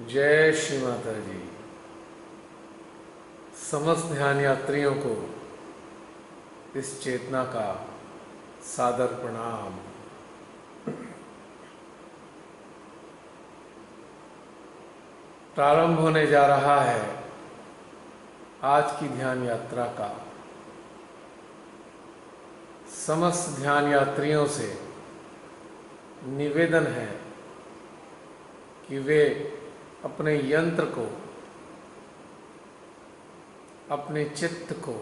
जय श्री माता जी। समस्त ध्यान यात्रियों को इस चेतना का सादर प्रणाम। प्रारंभ होने जा रहा है आज की ध्यान यात्रा का। समस्त ध्यान यात्रियों से निवेदन है कि वे अपने यंत्र को, अपने चित्त को,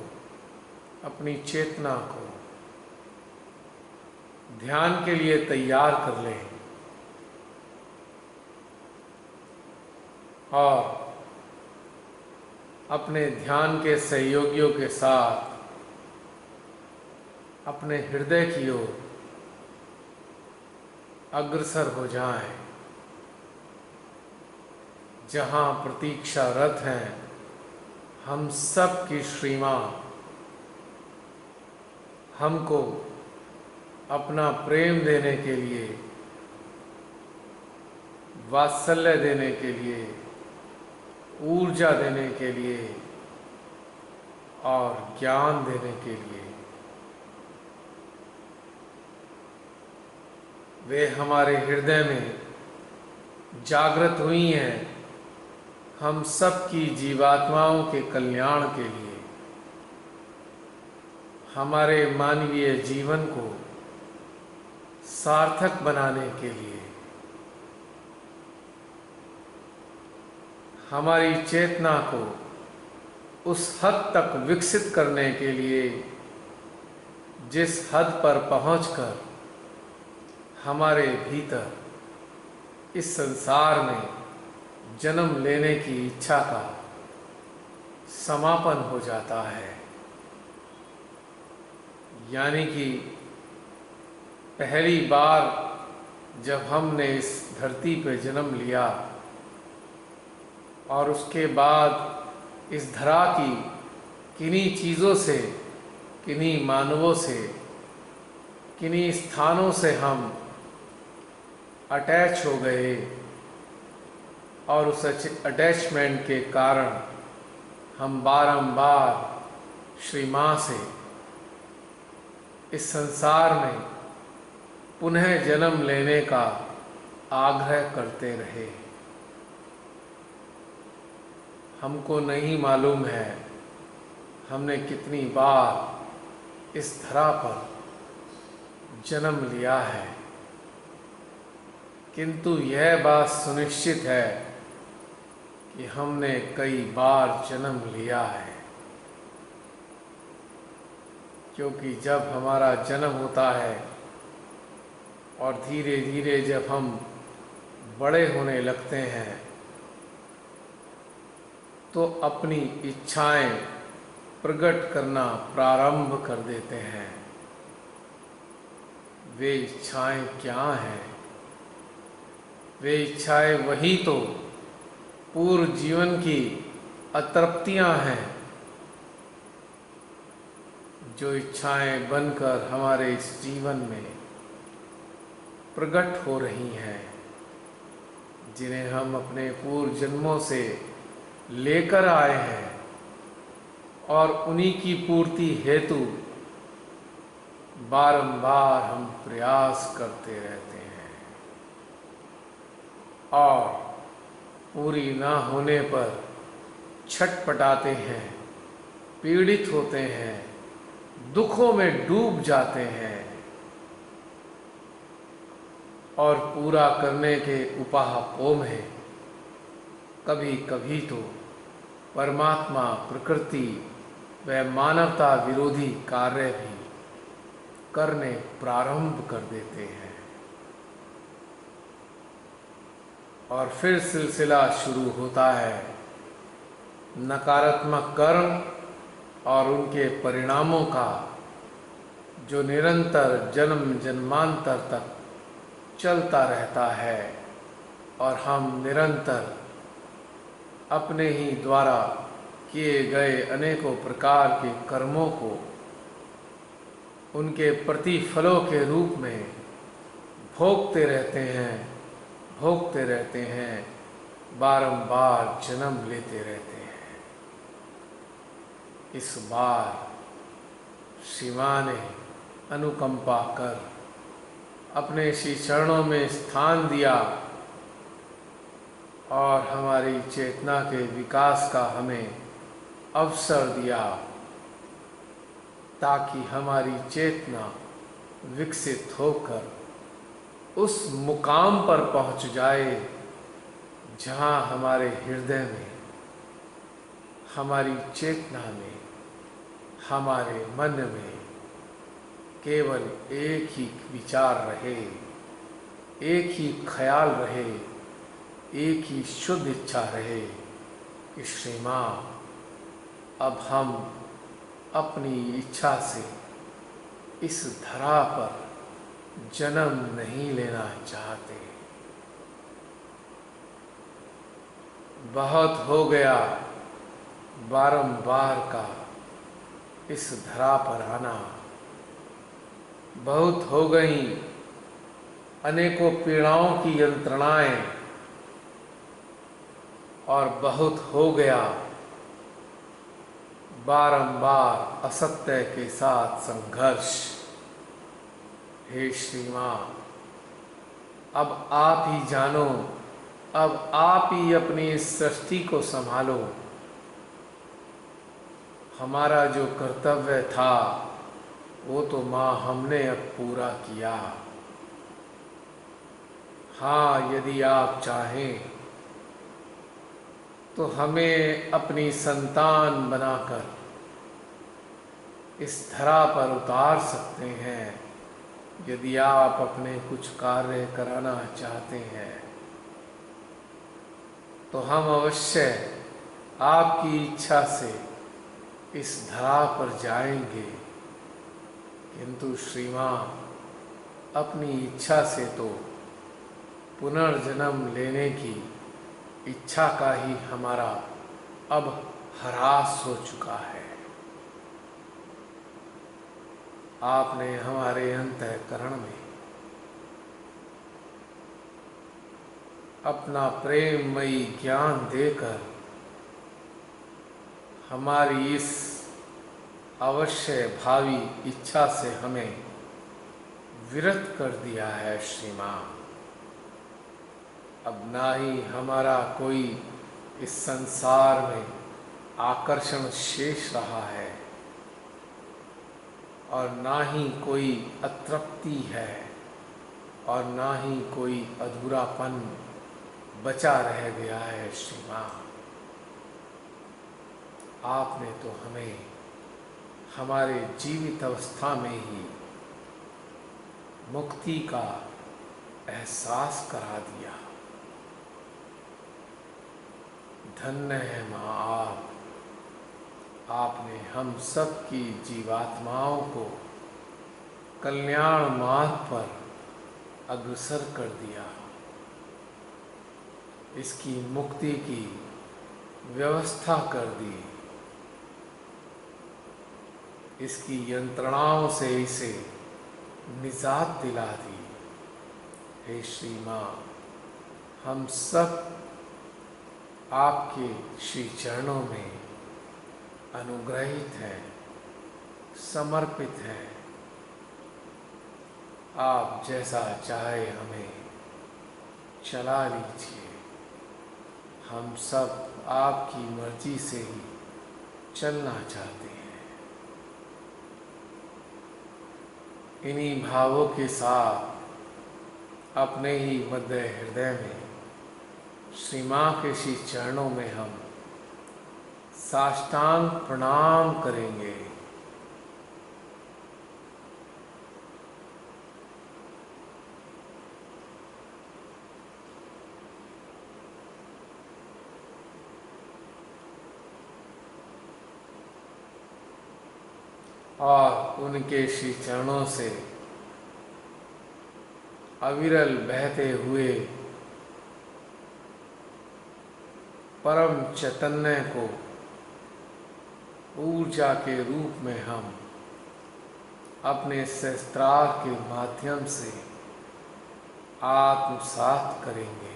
अपनी चेतना को ध्यान के लिए तैयार कर लें और अपने ध्यान के सहयोगियों के साथ अपने हृदय की ओर अग्रसर हो जाएं, जहां प्रतीक्षारत हैं हम सब की श्री मां हमको अपना प्रेम देने के लिए, वात्सल्य देने के लिए, ऊर्जा देने के लिए और ज्ञान देने के लिए। वे हमारे हृदय में जागृत हुई हैं हम सब की जीवात्माओं के कल्याण के लिए, हमारे मानवीय जीवन को सार्थक बनाने के लिए, हमारी चेतना को उस हद तक विकसित करने के लिए जिस हद पर पहुंचकर हमारे भीतर इस संसार में जन्म लेने की इच्छा का समापन हो जाता है। यानी कि पहली बार जब हमने इस धरती पर जन्म लिया और उसके बाद इस धरा की किन्हीं चीज़ों से, किन्हीं मानवों से, किन्हीं स्थानों से हम अटैच हो गए और उस अटैचमेंट के कारण हम बारंबार श्री माँ से इस संसार में पुनः जन्म लेने का आग्रह करते रहे। हमको नहीं मालूम है हमने कितनी बार इस धरा पर जन्म लिया है, किंतु यह बात सुनिश्चित है कि हमने कई बार जन्म लिया है। क्योंकि जब हमारा जन्म होता है और धीरे धीरे जब हम बड़े होने लगते हैं तो अपनी इच्छाएं प्रकट करना प्रारंभ कर देते हैं। वे इच्छाएं क्या हैं? वे इच्छाएं वही तो पूर्व जीवन की अतृप्तियां हैं जो इच्छाएं बनकर हमारे इस जीवन में प्रकट हो रही हैं, जिन्हें हम अपने पूर्व जन्मों से लेकर आए हैं और उन्हीं की पूर्ति हेतु बारंबार हम प्रयास करते रहते हैं और पूरी ना होने पर छटपटाते हैं, पीड़ित होते हैं, दुखों में डूब जाते हैं और पूरा करने के उपापों में कभी कभी तो परमात्मा, प्रकृति व मानवता विरोधी कार्य भी करने प्रारंभ कर देते हैं और फिर सिलसिला शुरू होता है नकारात्मक कर्म और उनके परिणामों का, जो निरंतर जन्म जन्मांतर तक चलता रहता है और हम निरंतर अपने ही द्वारा किए गए अनेकों प्रकार के कर्मों को उनके प्रतिफलों के रूप में भोगते रहते हैं, बारंबार जन्म लेते रहते हैं। इस बार श्री माँ ने अनुकंपा कर अपने श्री चरणों में स्थान दिया और हमारी चेतना के विकास का हमें अवसर दिया ताकि हमारी चेतना विकसित होकर उस मुकाम पर पहुंच जाए जहां हमारे हृदय में, हमारी चेतना में, हमारे मन में केवल एक ही विचार रहे, एक ही ख्याल रहे, एक ही शुद्ध इच्छा रहे कि श्री माँ अब हम अपनी इच्छा से इस धरा पर जन्म नहीं लेना चाहते। बहुत हो गया बारंबार का इस धरा पर आना, बहुत हो गई अनेकों पीड़ाओं की यंत्रणाएं और बहुत हो गया बारंबार असत्य के साथ संघर्ष। हे श्री माँ, अब आप ही जानो, अब आप ही अपनी इस सृष्टि को संभालो। हमारा जो कर्तव्य था वो तो माँ हमने अब पूरा किया, हाँ, यदि आप चाहें तो हमें अपनी संतान बनाकर इस धरा पर उतार सकते हैं, यदि आप अपने कुछ कार्य कराना चाहते हैं तो हम अवश्य आपकी इच्छा से इस धरा पर जाएंगे। किंतु श्रीमान, अपनी इच्छा से तो पुनर्जन्म लेने की इच्छा का ही हमारा अब ह्रास हो चुका है। आपने हमारे अंतःकरण में अपना प्रेममयी ज्ञान देकर हमारी इस अवश्य भावी इच्छा से हमें विरत कर दिया है श्रीमान। अब ना ही हमारा कोई इस संसार में आकर्षण शेष रहा है और ना ही कोई अतृप्ति है और ना ही कोई अधूरापन बचा रह गया है श्रीमान। आपने तो हमें हमारे जीवित अवस्था में ही मुक्ति का एहसास करा दिया। धन्य है माँ आप। आपने हम सब की जीवात्माओं को कल्याण मार्ग पर अग्रसर कर दिया। इसकी मुक्ति की व्यवस्था कर दी। इसकी यंत्रणाओं से इसे निजात दिला दी। हे श्री माँ, हम सब आपके श्री चरणों में अनुग्रहित हैं, समर्पित हैं। आप जैसा चाहे हमें चला लीजिए। हम सब आपकी मर्जी से ही चलना चाहते हैं। इन्हीं भावों के साथ अपने ही मध्य हृदय में श्री माँ के श्री चरणों में हम साष्टांग प्रणाम करेंगे। और उनके श्री चरणों से अविरल बहते हुए परम चैतन्य को ऊर्जा के रूप में हम अपने सहस्त्रार के माध्यम से आत्मसात करेंगे।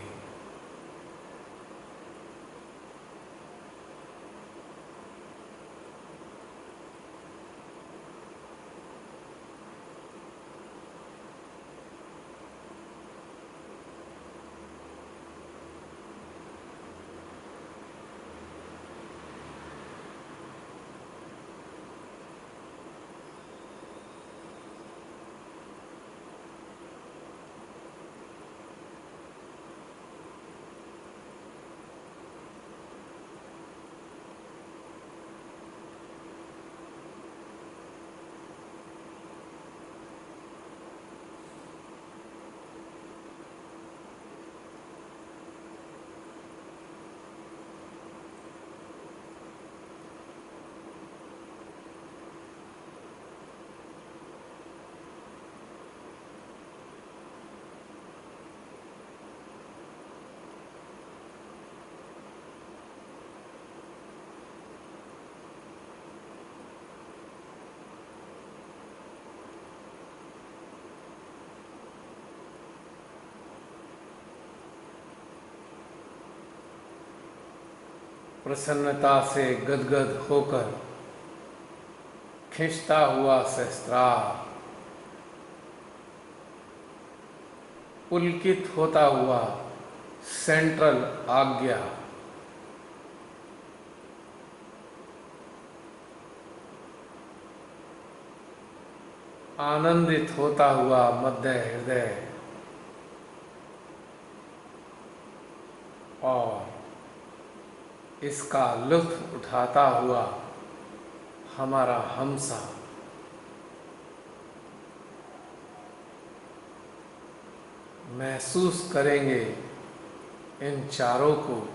प्रसन्नता से गदगद होकर खिंचता हुआ सहस्त्रार, पुलकित होता हुआ सेंट्रल आज्ञा, आनंदित होता हुआ मध्य हृदय, इसका लुत्फ उठाता हुआ हमारा हमसा महसूस करेंगे इन चारों को।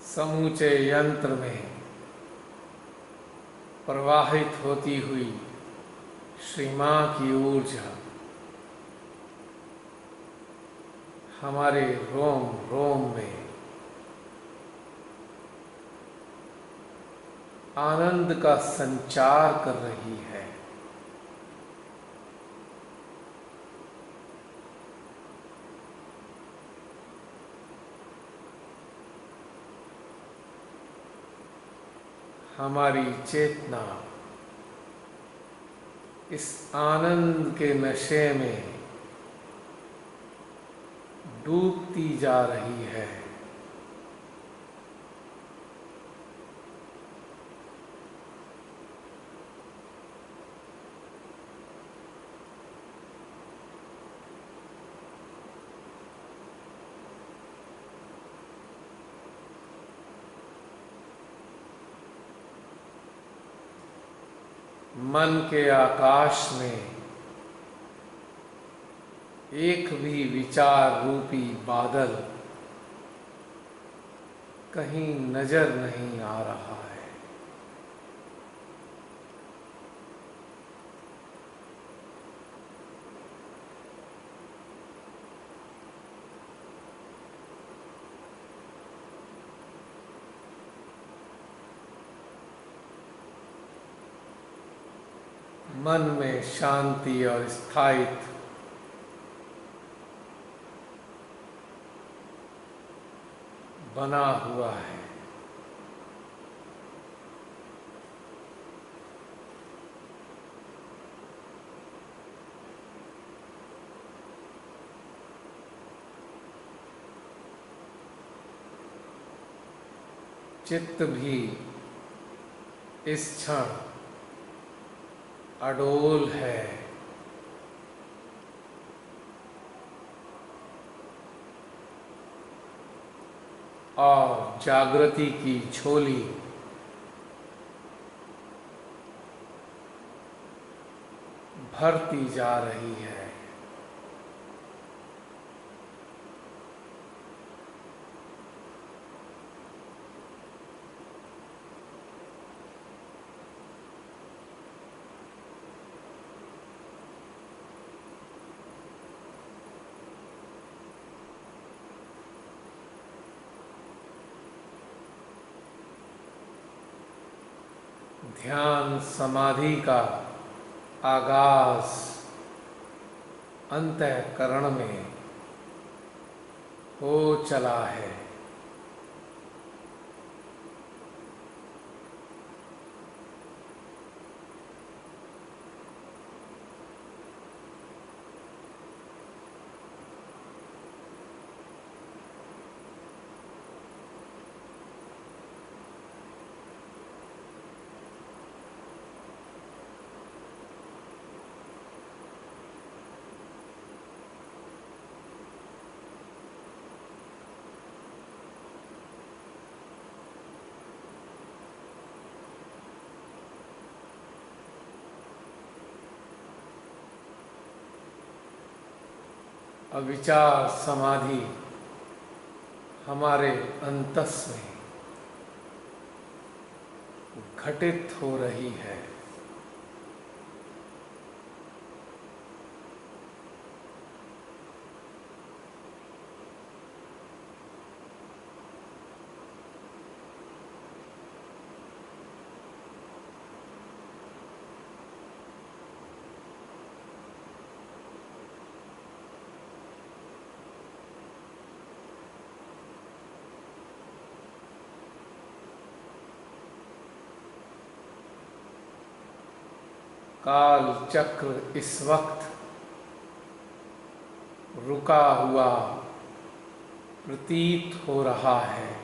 समूचे यंत्र में प्रवाहित होती हुई श्री मां की ऊर्जा हमारे रोम रोम में आनंद का संचार कर रही है। हमारी चेतना इस आनंद के नशे में डूबती जा रही है। मन के आकाश में एक भी विचार रूपी बादल कहीं नजर नहीं आ रहा है। मन में शांति और स्थायित्व बना हुआ है। चित्त भी इस क्षण अडोल है। और जागृति की झोली भरती जा रही है। ध्यान समाधि का आगाज अंतःकरण में हो चला है। अविचार समाधि हमारे अंतस में घटित हो रही है। काल चक्र इस वक्त रुका हुआ प्रतीत हो रहा है।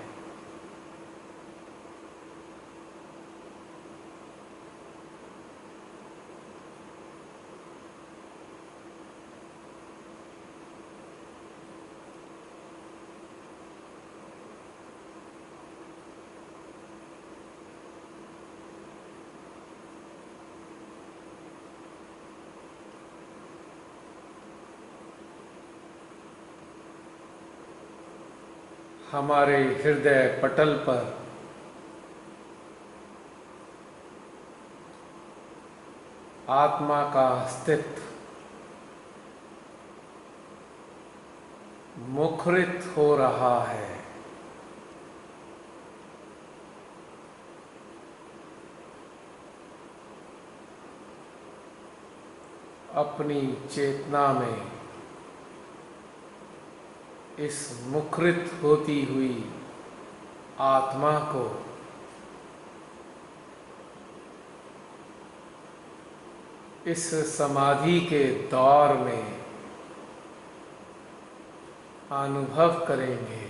हमारे हृदय पटल पर आत्मा का अस्तित्व मुखरित हो रहा है। अपनी चेतना में इस मुखरित होती हुई आत्मा को इस समाधि के दौर में अनुभव करेंगे।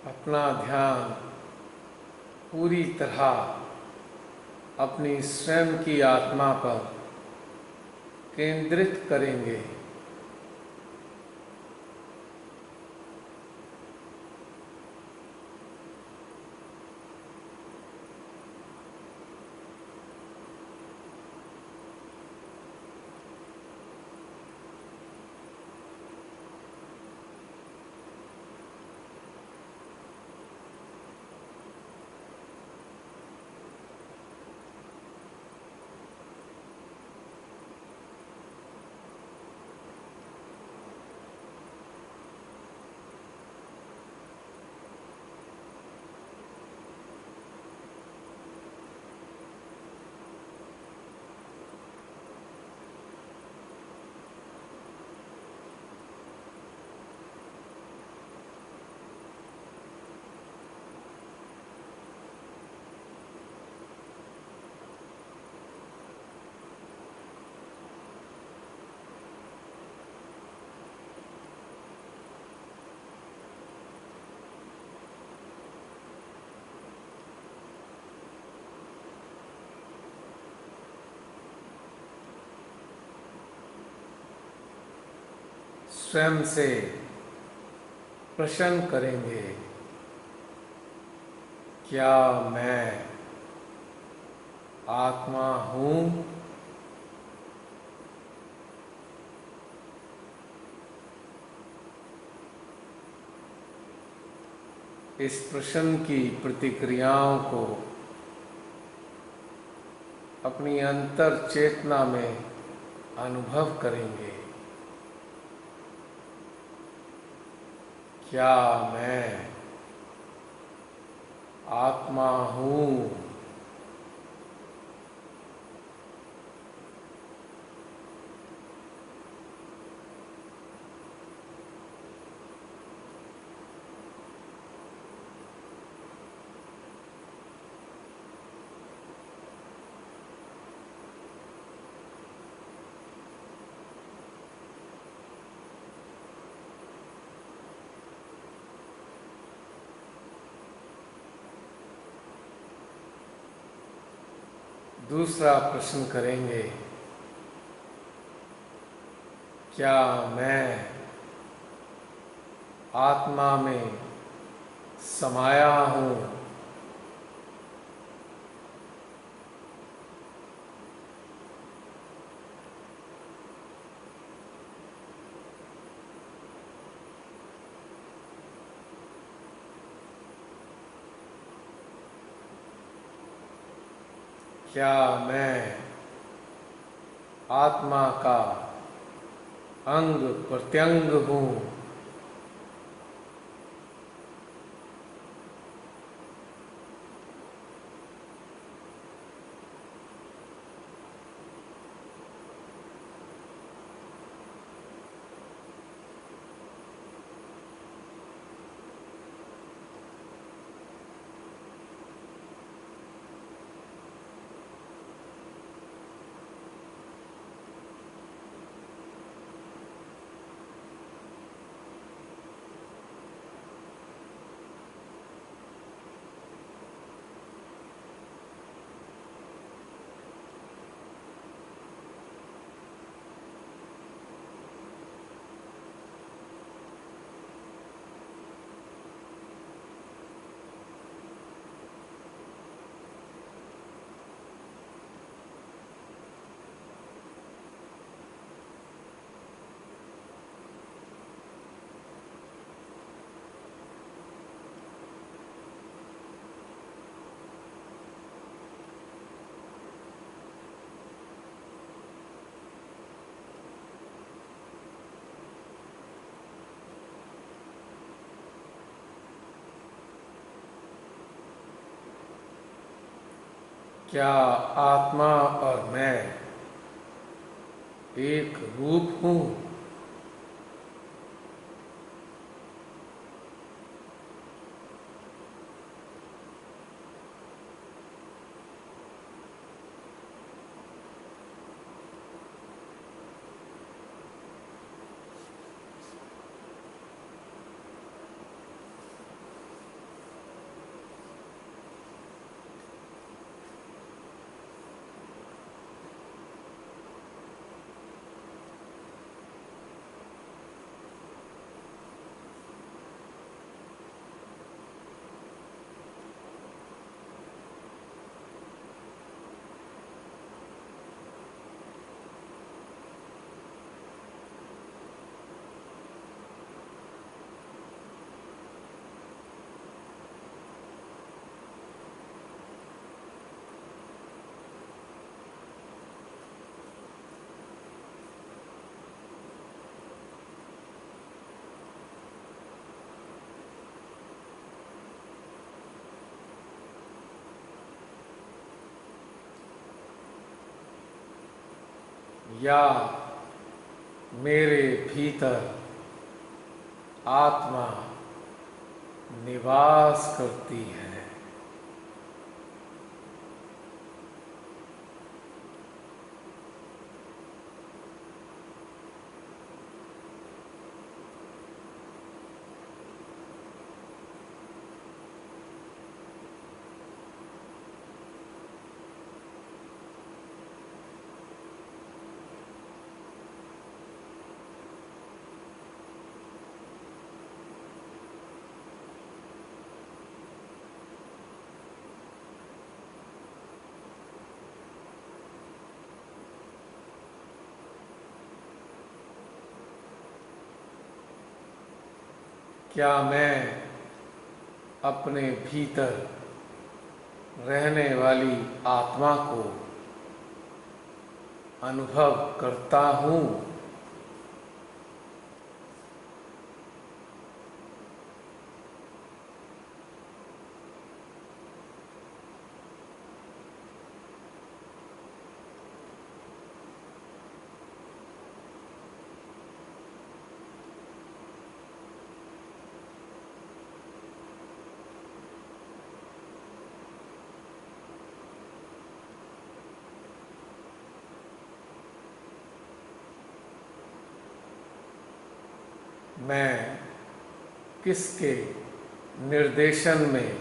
अपना ध्यान पूरी तरह अपनी स्वयं की आत्मा पर केंद्रित करेंगे। स्वयं से प्रश्न करेंगे, क्या मैं आत्मा हूँ? इस प्रश्न की प्रतिक्रियाओं को अपनी अंतर चेतना में अनुभव करेंगे। क्या मैं आत्मा हूँ? दूसरा प्रश्न करेंगे, क्या मैं आत्मा में समाया हूँ? क्या मैं आत्मा का अंग प्रत्यंग हूँ? क्या आत्मा और मैं एक रूप हूँ? या मेरे भीतर आत्मा निवास करती है? क्या मैं अपने भीतर रहने वाली आत्मा को अनुभव करता हूँ? मैं किसके निर्देशन में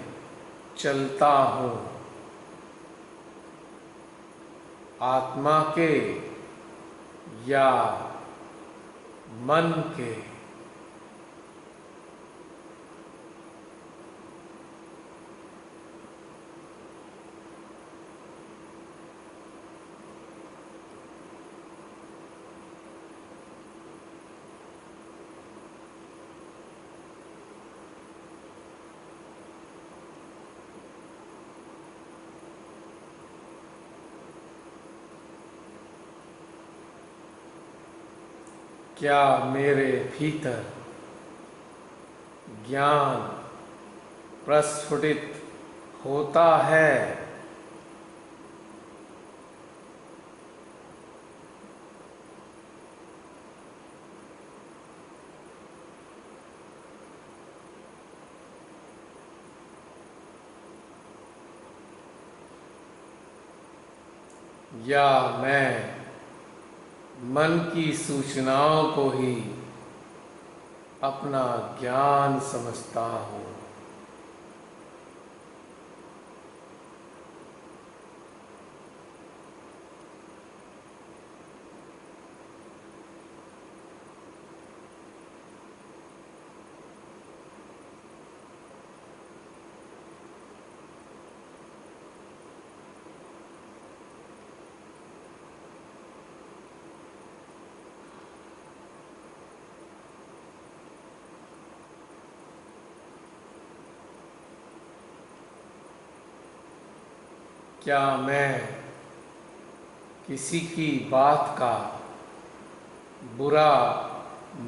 चलता हूँ? आत्मा के या मन के? क्या मेरे भीतर ज्ञान प्रस्फुटित होता है? या मैं मन की सूचनाओं को ही अपना ज्ञान समझता हूँ? क्या मैं किसी की बात का बुरा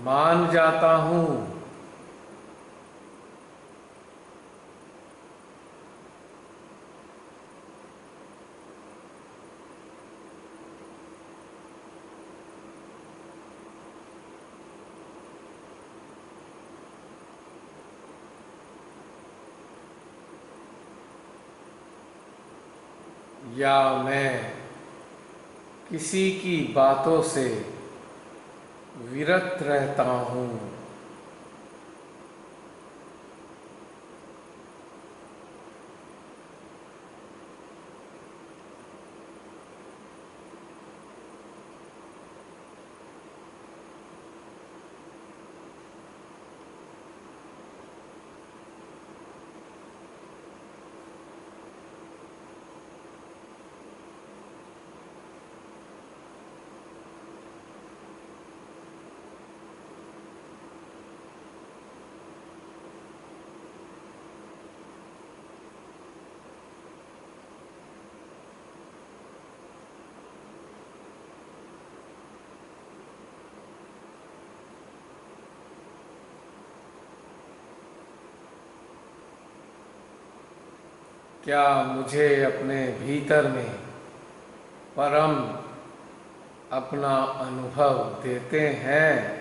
मान जाता हूँ? या मैं किसी की बातों से विरत रहता हूँ? क्या मुझे अपने भीतर में परम अपना अनुभव देते हैं?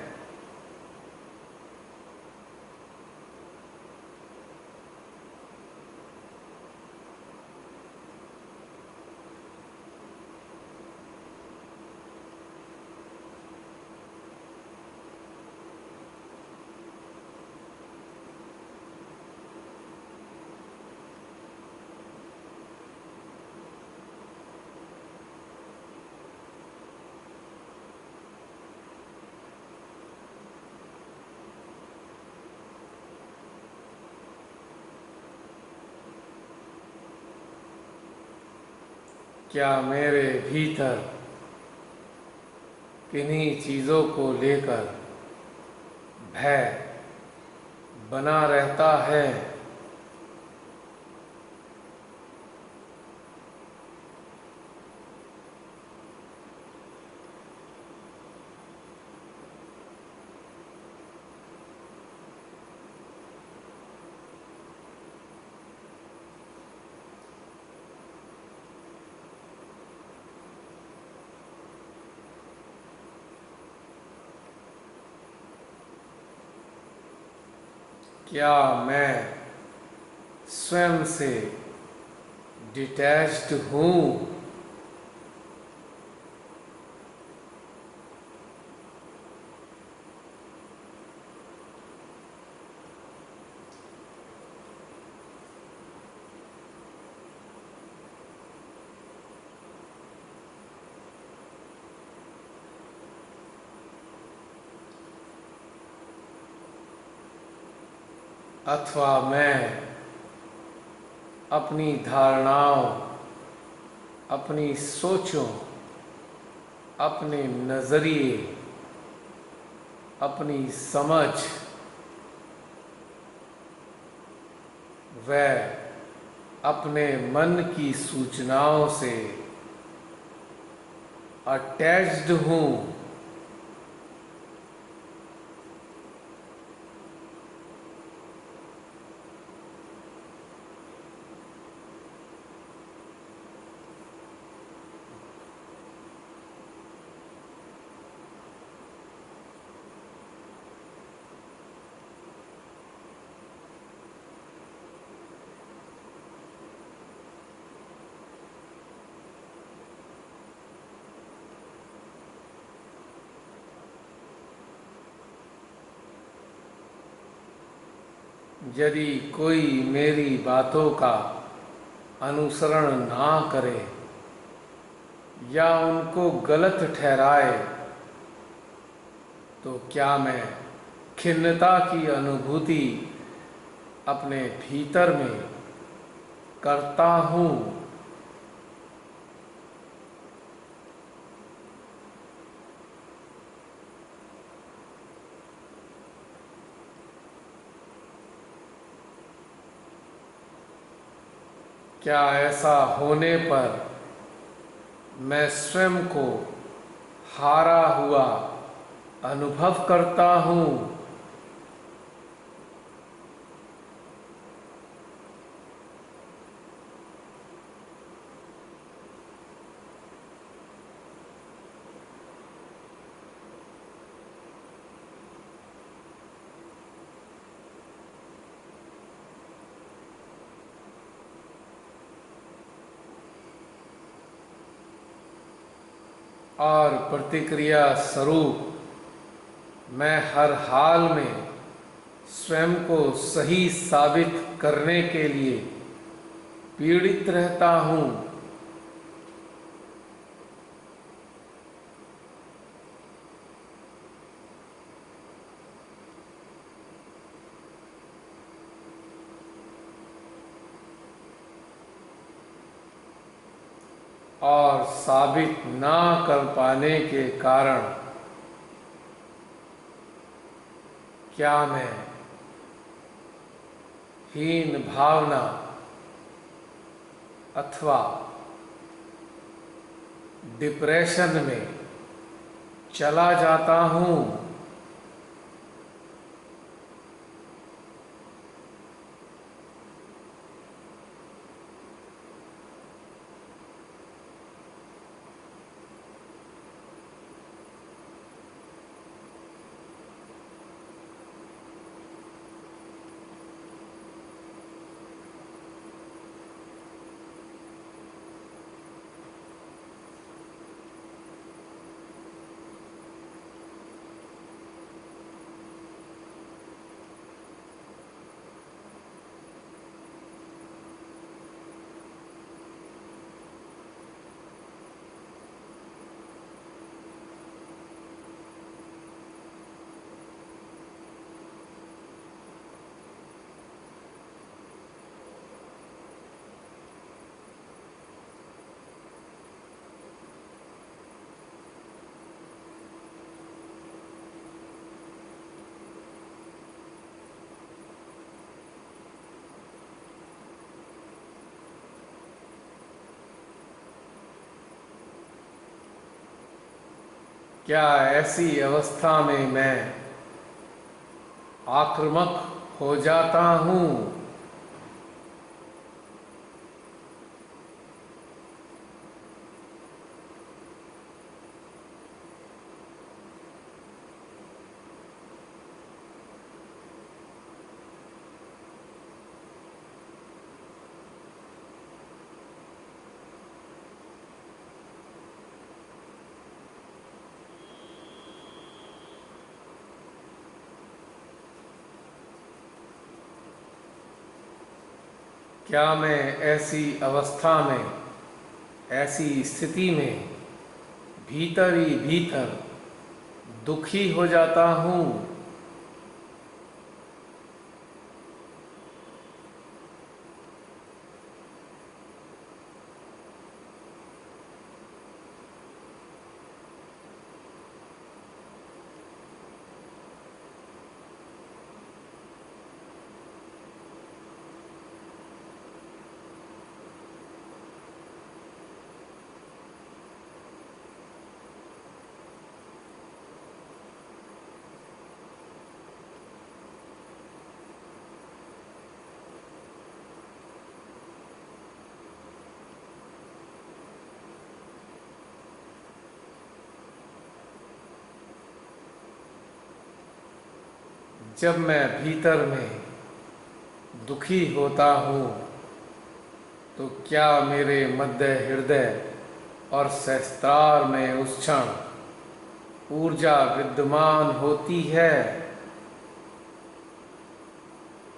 क्या मेरे भीतर किन्हीं चीज़ों को लेकर भय बना रहता है? क्या मैं स्वयं से डिटैच्ड हूँ? अथवा मैं अपनी धारणाओं, अपनी सोचों, अपने नज़रिए, अपनी समझ व अपने मन की सूचनाओं से अटैच्ड हूँ। यदि कोई मेरी बातों का अनुसरण ना करे या उनको गलत ठहराए तो क्या मैं खिन्नता की अनुभूति अपने भीतर में करता हूँ? क्या ऐसा होने पर मैं स्वयं को हारा हुआ अनुभव करता हूँ? और प्रतिक्रिया स्वरूप मैं हर हाल में स्वयं को सही साबित करने के लिए पीड़ित रहता हूँ। और साबित ना कर पाने के कारण क्या मैं हीन भावना अथवा डिप्रेशन में चला जाता हूँ? क्या ऐसी अवस्था में मैं आक्रामक हो जाता हूँ? क्या मैं ऐसी अवस्था में, ऐसी स्थिति में भीतर ही भीतर दुखी हो जाता हूँ? जब मैं भीतर में दुखी होता हूँ तो क्या मेरे मध्य हृदय और सहस्त्रार में उस क्षण ऊर्जा विद्यमान होती है,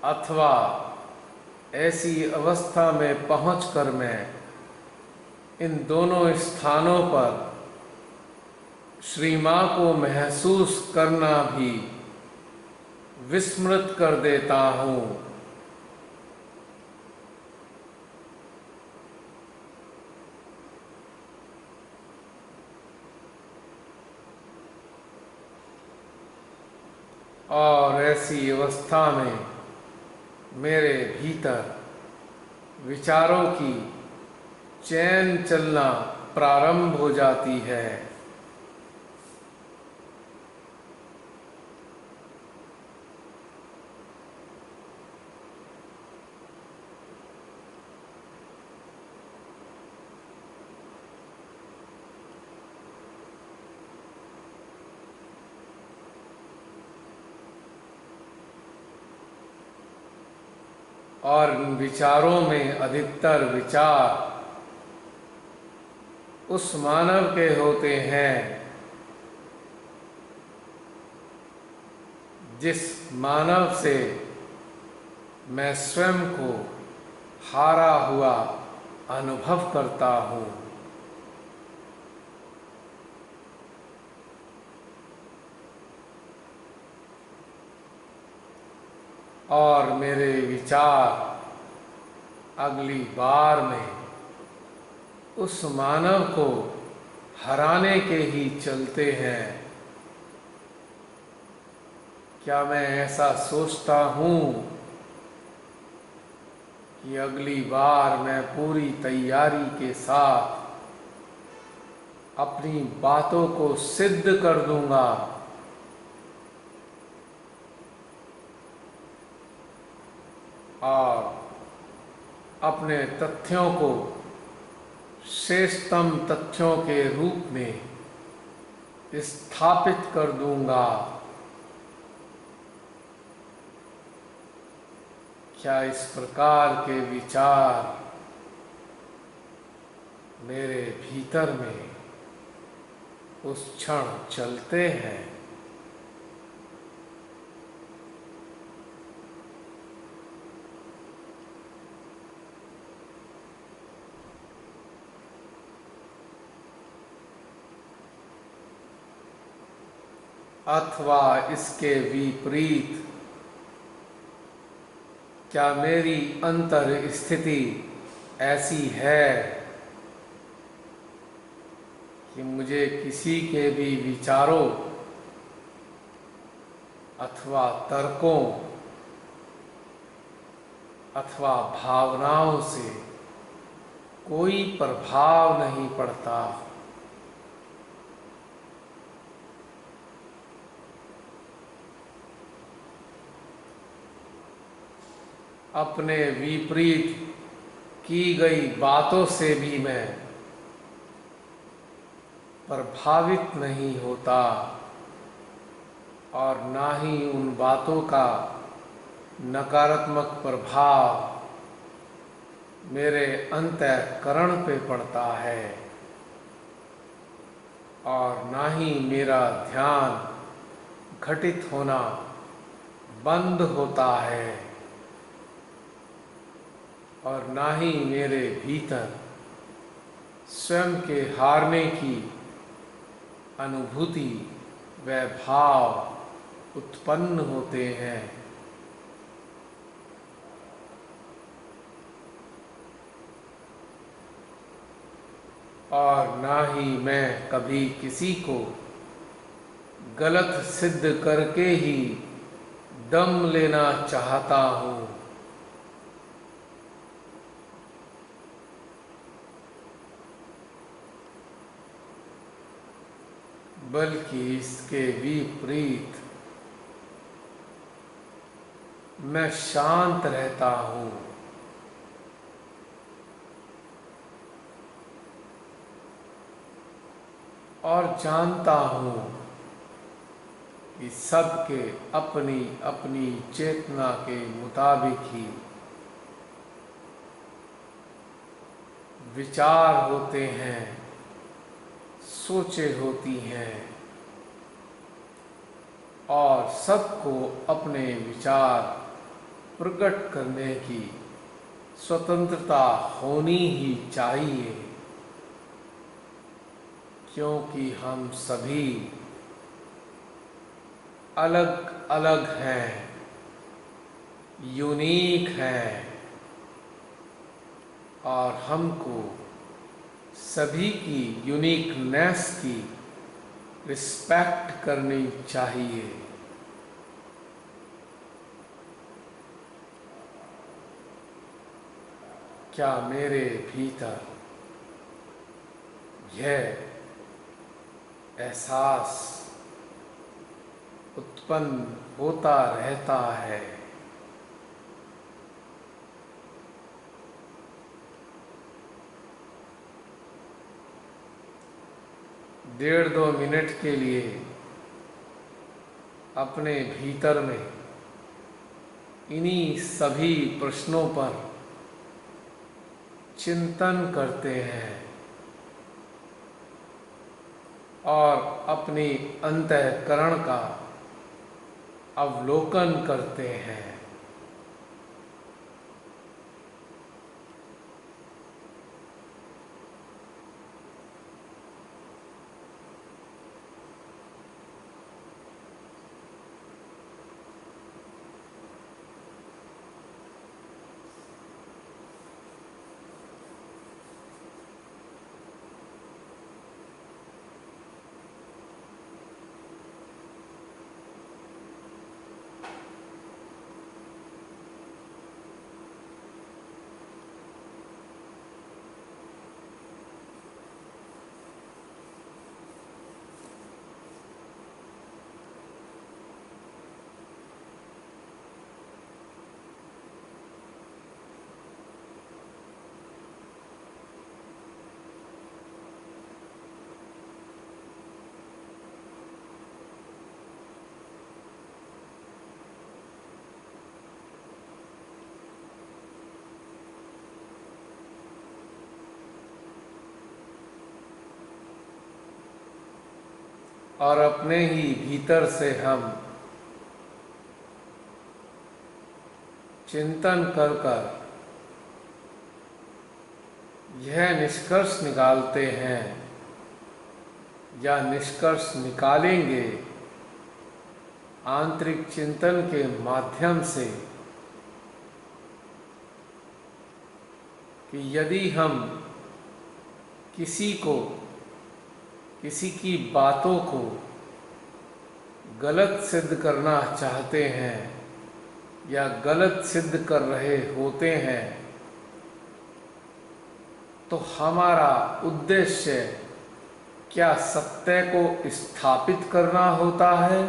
अथवा ऐसी अवस्था में पहुंचकर मैं इन दोनों स्थानों पर श्री मां को महसूस करना भी विस्मृत कर देता हूँ। और ऐसी अवस्था में मेरे भीतर विचारों की चैन चलना प्रारंभ हो जाती है। और इन विचारों में अधिकतर विचार उस मानव के होते हैं जिस मानव से मैं स्वयं को हारा हुआ अनुभव करता हूँ। और मेरे विचार अगली बार में उस मानव को हराने के ही चलते हैं। क्या मैं ऐसा सोचता हूँ कि अगली बार मैं पूरी तैयारी के साथ अपनी बातों को सिद्ध कर दूंगा, और अपने तथ्यों को श्रेष्ठतम तथ्यों के रूप में स्थापित कर दूंगा? क्या इस प्रकार के विचार मेरे भीतर में उस क्षण चलते हैं? अथवा इसके विपरीत क्या मेरी अंतर स्थिति ऐसी है कि मुझे किसी के भी विचारों अथवा तर्कों अथवा भावनाओं से कोई प्रभाव नहीं पड़ता? अपने विपरीत की गई बातों से भी मैं प्रभावित नहीं होता, और ना ही उन बातों का नकारात्मक प्रभाव मेरे अंतःकरण पे पड़ता है, और ना ही मेरा ध्यान घटित होना बंद होता है, और ना ही मेरे भीतर स्वयं के हारने की अनुभूति व भाव उत्पन्न होते हैं। और ना ही मैं कभी किसी को गलत सिद्ध करके ही दम लेना चाहता हूँ, बल्कि इसके विपरीत मैं शांत रहता हूँ, और जानता हूँ कि सबके अपनी अपनी चेतना के मुताबिक ही विचार होते हैं, सोचें होती हैं और सबको अपने विचार प्रकट करने की स्वतंत्रता होनी ही चाहिए, क्योंकि हम सभी अलग अलग हैं, यूनिक हैं और हमको सभी की यूनिकनेस की रिस्पेक्ट करनी चाहिए। क्या मेरे भीतर यह एहसास उत्पन्न होता रहता है? डेढ़ दो मिनट के लिए अपने भीतर में इन्हीं सभी प्रश्नों पर चिंतन करते हैं और अपनी अंतःकरण का अवलोकन करते हैं। और अपने ही भीतर से हम चिंतन कर कर यह निष्कर्ष निकालते हैं या निष्कर्ष निकालेंगे आंतरिक चिंतन के माध्यम से कि यदि हम किसी को, किसी की बातों को गलत सिद्ध करना चाहते हैं या गलत सिद्ध कर रहे होते हैं, तो हमारा उद्देश्य क्या सत्य को स्थापित करना होता है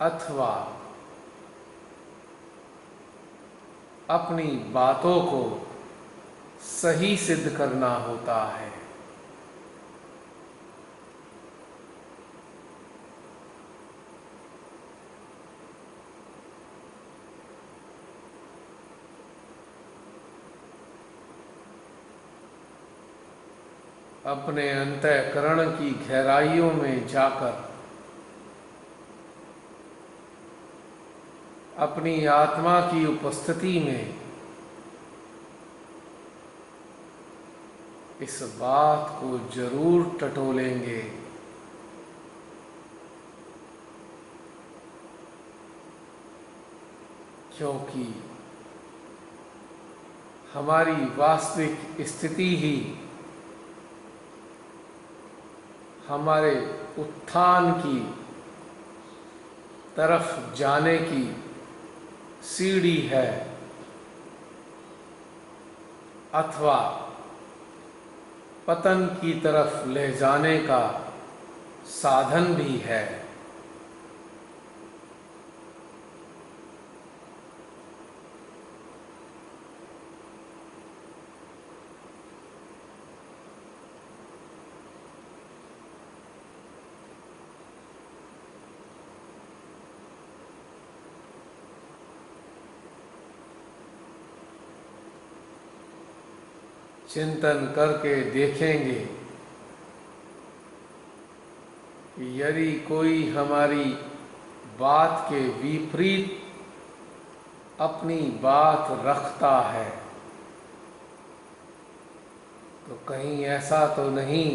अथवा अपनी बातों को सही सिद्ध करना होता है? अपने अंतःकरण की गहराइयों में जाकर अपनी आत्मा की उपस्थिति में इस बात को जरूर टटोलेंगे क्योंकि हमारी वास्तविक स्थिति ही हमारे उत्थान की तरफ जाने की सीढ़ी है अथवा पतन की तरफ ले जाने का साधन भी है। चिंतन करके देखेंगे कि यदि कोई हमारी बात के विपरीत अपनी बात रखता है तो कहीं ऐसा तो नहीं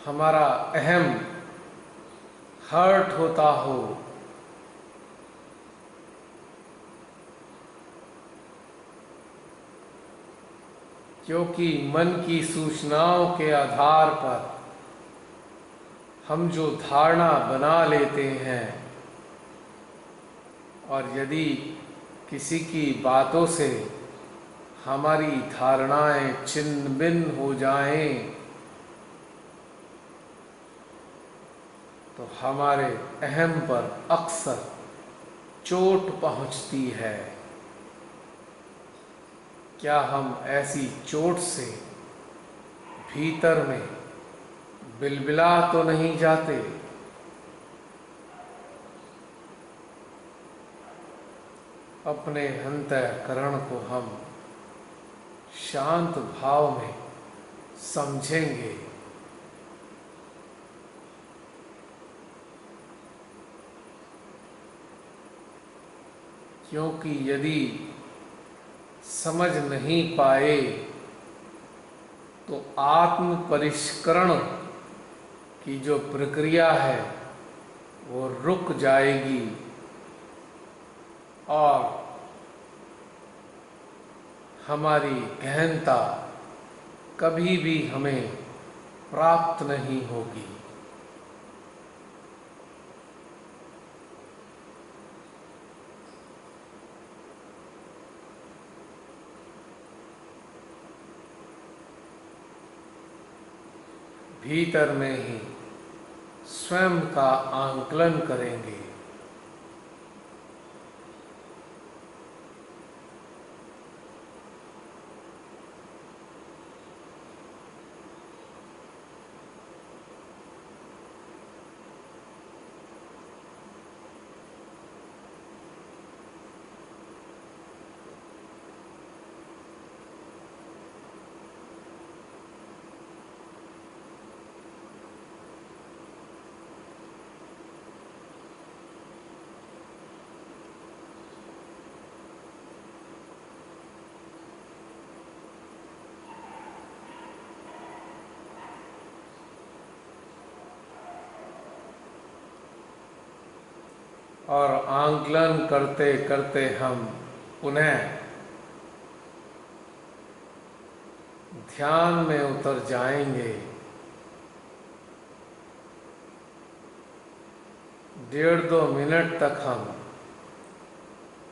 हमारा अहम हर्ट होता हो, क्योंकि मन की सूचनाओं के आधार पर हम जो धारणा बना लेते हैं और यदि किसी की बातों से हमारी धारणाएं छिन्न भिन्न हो जाएं तो हमारे अहम पर अक्सर चोट पहुंचती है। क्या हम ऐसी चोट से भीतर में बिलबिला तो नहीं जाते? अपने अंतःकरण को हम शांत भाव में समझेंगे। क्योंकि यदि समझ नहीं पाए तो आत्म परिष्करण की जो प्रक्रिया है वो रुक जाएगी और हमारी गहनता कभी भी हमें प्राप्त नहीं होगी। भीतर में ही स्वयं का आंकलन करेंगे। और आंकलन करते करते हम पुनः ध्यान में उतर जाएंगे। 1.5-2 मिनट तक हम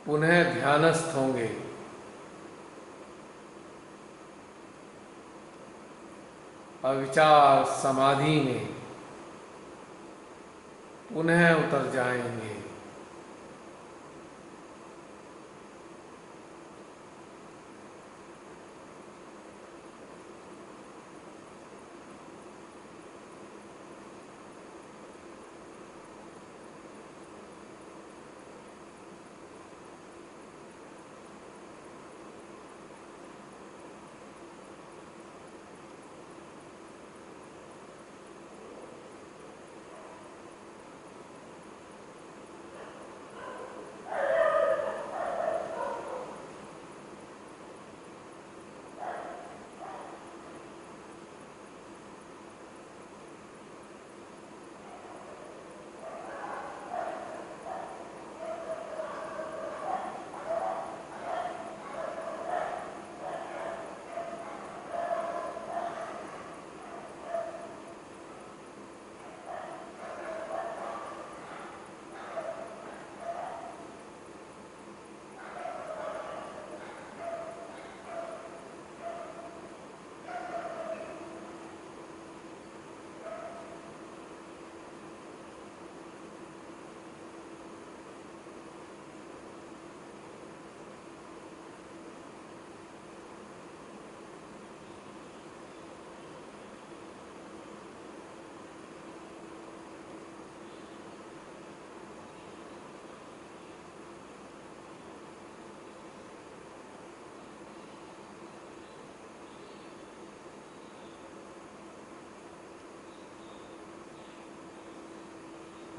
पुनः ध्यानस्थ होंगे। अविचार समाधि में पुनः उतर जाएंगे।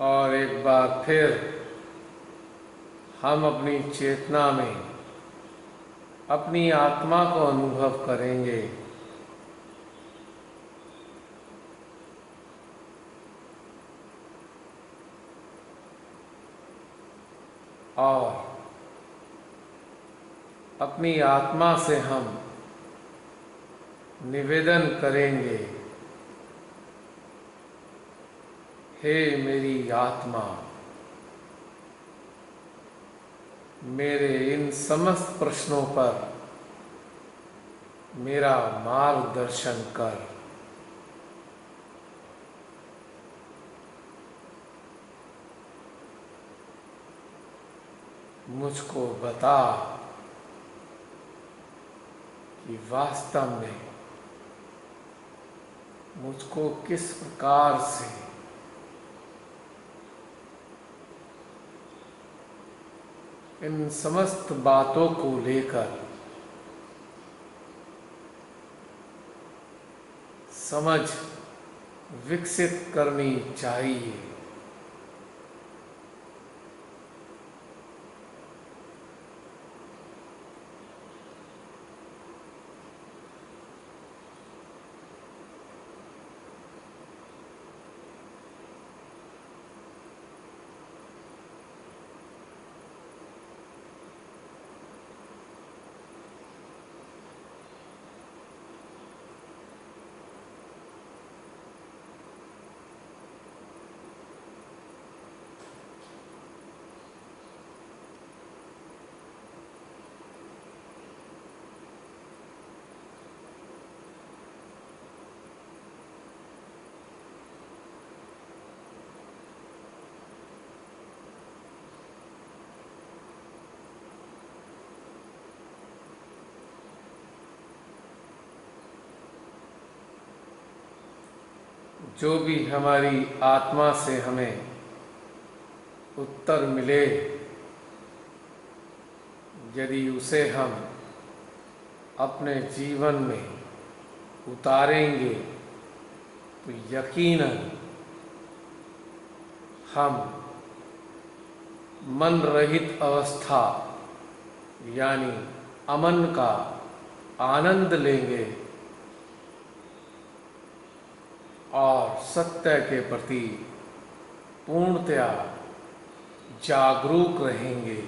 और एक बार फिर हम अपनी चेतना में अपनी आत्मा को अनुभव करेंगे। और अपनी आत्मा से हम निवेदन करेंगे, हे मेरी आत्मा, मेरे इन समस्त प्रश्नों पर मेरा मार्गदर्शन कर। मुझको बता कि वास्तव में मुझको किस प्रकार से इन समस्त बातों को लेकर समझ विकसित करनी चाहिए। जो भी हमारी आत्मा से हमें उत्तर मिले, यदि उसे हम अपने जीवन में उतारेंगे तो यकीनन हम मन रहित अवस्था यानी अमन का आनंद लेंगे और सत्य के प्रति पूर्णतया जागरूक रहेंगे।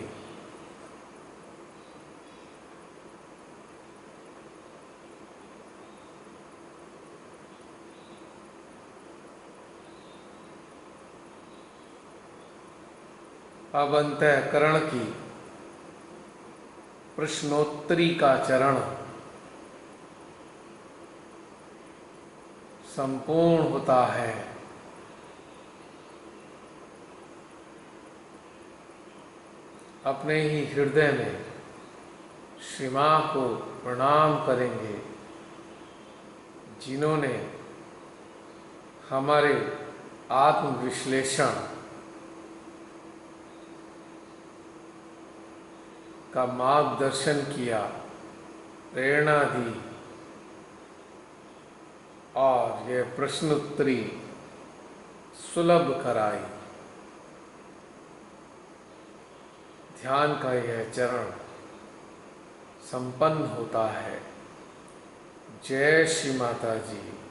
अब अंतःकरण की प्रश्नोत्तरी का चरण संपूर्ण होता है। अपने ही हृदय में श्री मां को प्रणाम करेंगे, जिन्होंने हमारे आत्मविश्लेषण का मार्गदर्शन किया, प्रेरणा दी और यह प्रश्नोत्तरी सुलभ कराई। ध्यान का यह चरण संपन्न होता है। जय श्री माता जी।